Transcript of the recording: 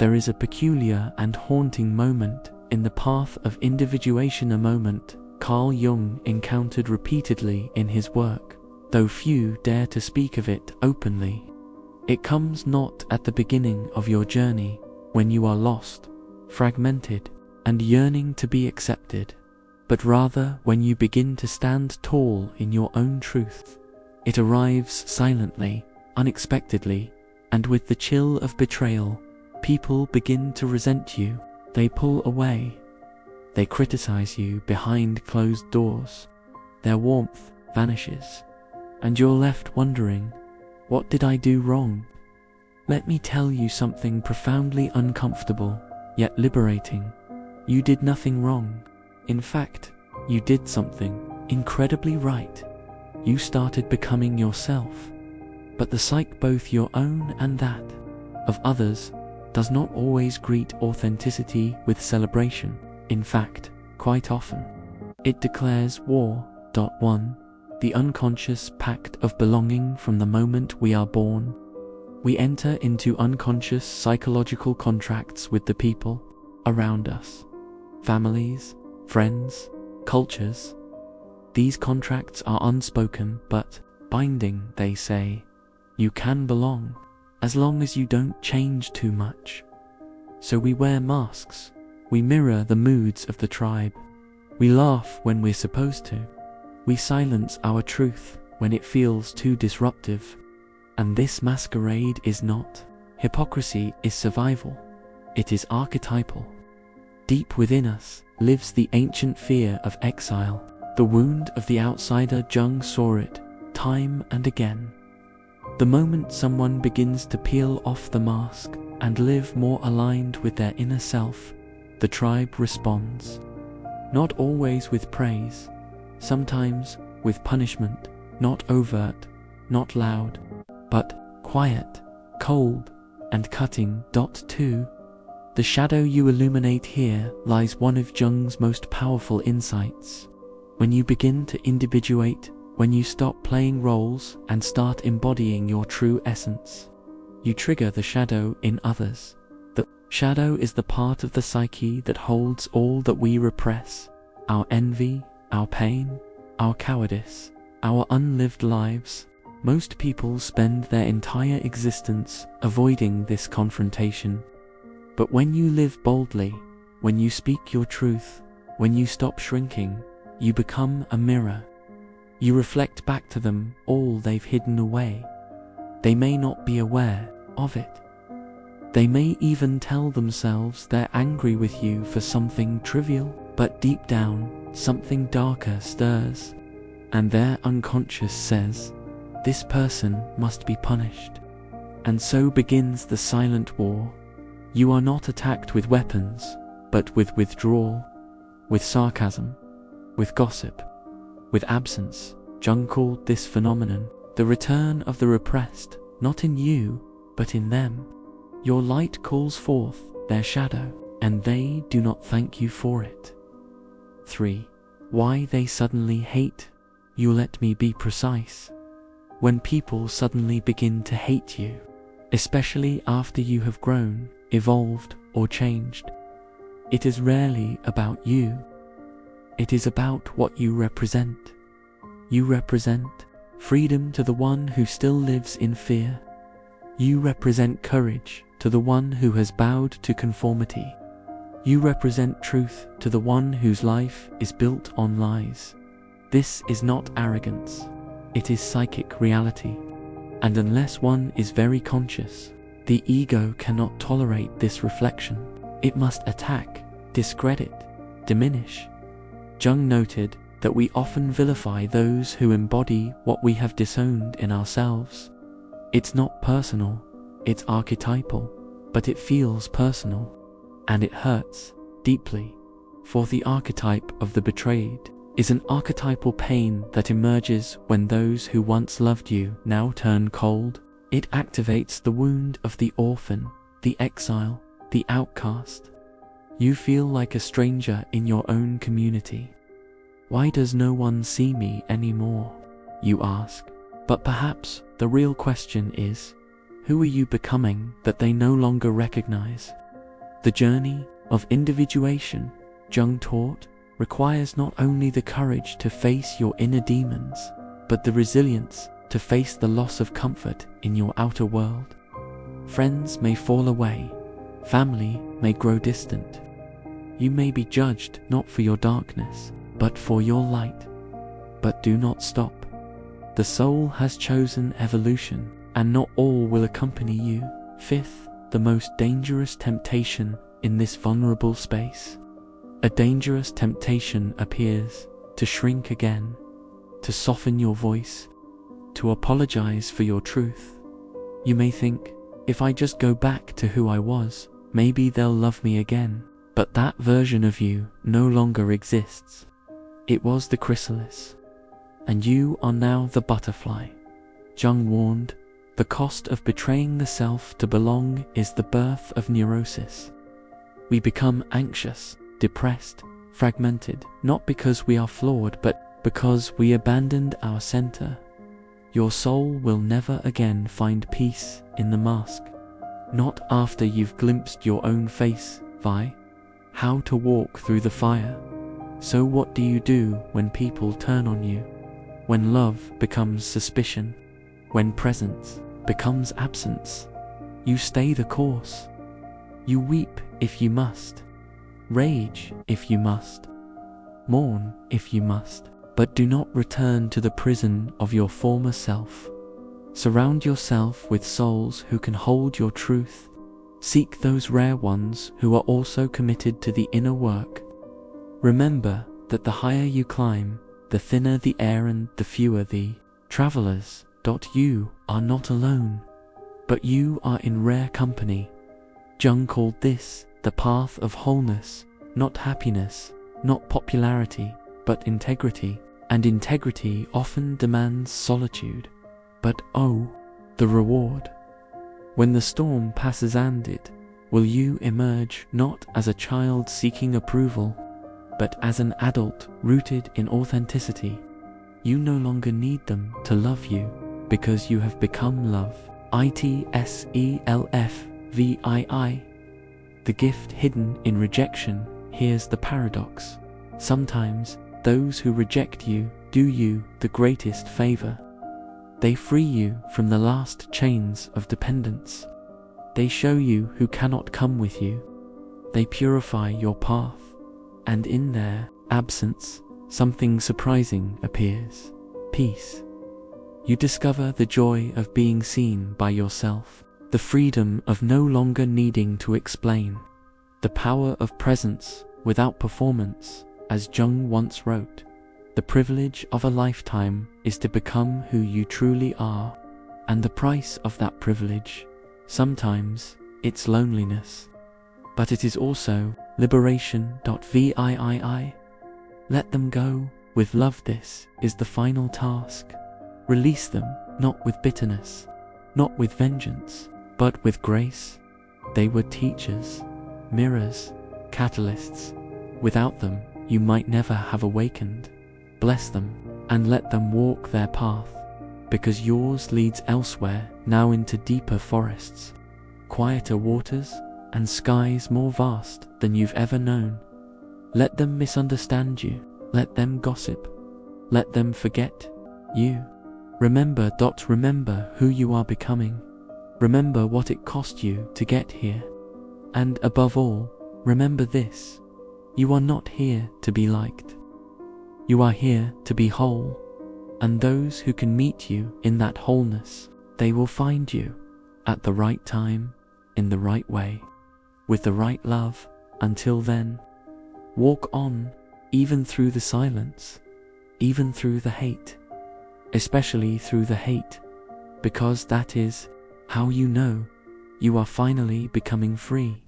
There is a peculiar and haunting moment in the path of individuation, a moment Carl Jung encountered repeatedly in his work, though few dare to speak of it openly. It comes not at the beginning of your journey, when you are lost, fragmented, and yearning to be accepted, but rather when you begin to stand tall in your own truth. It arrives silently, unexpectedly, and with the chill of betrayal. People begin to resent you, they pull away, they criticize you behind closed doors. Their warmth vanishes, and you're left wondering, what did I do wrong? Let me tell you something profoundly uncomfortable, yet liberating. You did nothing wrong. In fact, you did something incredibly right. You started becoming yourself. But the psyche, both your own and that of others, does not always greet authenticity with celebration. In fact, quite often, it declares war. 1. The unconscious pact of belonging. From the moment we are born, we enter into unconscious psychological contracts with the people around us. Families, friends, cultures. These contracts are unspoken but binding, they say. You can belong, as long as you don't change too much. So we wear masks, we mirror the moods of the tribe. We laugh when we're supposed to. We silence our truth when it feels too disruptive. And this masquerade is not hypocrisy, is survival. It is archetypal. Deep within us lives the ancient fear of exile, the wound of the outsider. Jung saw it time and again. The moment someone begins to peel off the mask and live more aligned with their inner self, the tribe responds. Not always with praise, sometimes with punishment, not overt, not loud, but quiet, cold, and cutting. 2. The shadow you illuminate. Here lies one of Jung's most powerful insights. When you begin to individuate, when you stop playing roles and start embodying your true essence, you trigger the shadow in others. The shadow is the part of the psyche that holds all that we repress: our envy, our pain, our cowardice, our unlived lives. Most people spend their entire existence avoiding this confrontation. But when you live boldly, when you speak your truth, when you stop shrinking, you become a mirror. You reflect back to them all they've hidden away. They may not be aware of it. They may even tell themselves they're angry with you for something trivial, but deep down, something darker stirs, and their unconscious says, "This person must be punished." And so begins the silent war. You are not attacked with weapons, but with withdrawal, with sarcasm, with gossip, with absence. Jung called this phenomenon the return of the repressed, not in you, but in them. Your light calls forth their shadow, and they do not thank you for it. 3. Why they suddenly hate you. Let me be precise. When people suddenly begin to hate you, especially after you have grown, evolved, or changed, it is rarely about you. It is about what you represent. You represent freedom to the one who still lives in fear. You represent courage to the one who has bowed to conformity. You represent truth to the one whose life is built on lies. This is not arrogance. It is psychic reality. And unless one is very conscious, the ego cannot tolerate this reflection. It must attack, discredit, diminish. Jung noted that we often vilify those who embody what we have disowned in ourselves. It's not personal, it's archetypal, but it feels personal, and it hurts deeply, for the archetype of the betrayed is an archetypal pain that emerges when those who once loved you now turn cold. It activates the wound of the orphan, the exile, the outcast. You feel like a stranger in your own community. Why does no one see me anymore? You ask. But perhaps the real question is, who are you becoming that they no longer recognize? The journey of individuation, Jung taught, requires not only the courage to face your inner demons, but the resilience to face the loss of comfort in your outer world. Friends may fall away, family may grow distant. You may be judged not for your darkness, but for your light. But do not stop. The soul has chosen evolution, and not all will accompany you. Fifth, the most dangerous temptation in this vulnerable space. A dangerous temptation appears to shrink again, to soften your voice, to apologize for your truth. You may think, if I just go back to who I was, maybe they'll love me again. But that version of you no longer exists. It was the chrysalis, and you are now the butterfly. Jung warned, the cost of betraying the self to belong is the birth of neurosis. We become anxious, depressed, fragmented, not because we are flawed, but because we abandoned our center. Your soul will never again find peace in the mask. Not after you've glimpsed your own face, Vi. How to walk through the fire. So what do you do when people turn on you? When love becomes suspicion? When presence becomes absence? You stay the course. You weep if you must. Rage if you must. Mourn if you must. But do not return to the prison of your former self. Surround yourself with souls who can hold your truth. Seek those rare ones who are also committed to the inner work. Remember that the higher you climb, the thinner the air and the fewer the travelers. You are not alone, but you are in rare company. Jung called this the path of wholeness, not happiness, not popularity, but integrity. And integrity often demands solitude. But oh, the reward. When the storm passes and it, will you emerge not as a child seeking approval, but as an adult rooted in authenticity? You no longer need them to love you, because you have become love. ITSELFVII. The gift hidden in rejection. Here's the paradox. Sometimes those who reject you do you the greatest favor. They free you from the last chains of dependence. They show you who cannot come with you. They purify your path, and in their absence, something surprising appears. Peace. You discover the joy of being seen by yourself, the freedom of no longer needing to explain, the power of presence without performance, as Jung once wrote. The privilege of a lifetime is to become who you truly are, and the price of that privilege, sometimes, it's loneliness. But it is also liberation. VIII. Let them go with love. This is the final task. Release them, not with bitterness, not with vengeance, but with grace. They were teachers, mirrors, catalysts. Without them, you might never have awakened. Bless them, and let them walk their path, because yours leads elsewhere, now into deeper forests, quieter waters, and skies more vast than you've ever known. Let them misunderstand you, let them gossip, let them forget you. Remember who you are becoming. Remember what it cost you to get here. And above all, remember this: you are not here to be liked. You are here to be whole, and those who can meet you in that wholeness, they will find you at the right time, in the right way, with the right love. Until then, walk on, even through the silence, even through the hate, especially through the hate, because that is how you know you are finally becoming free.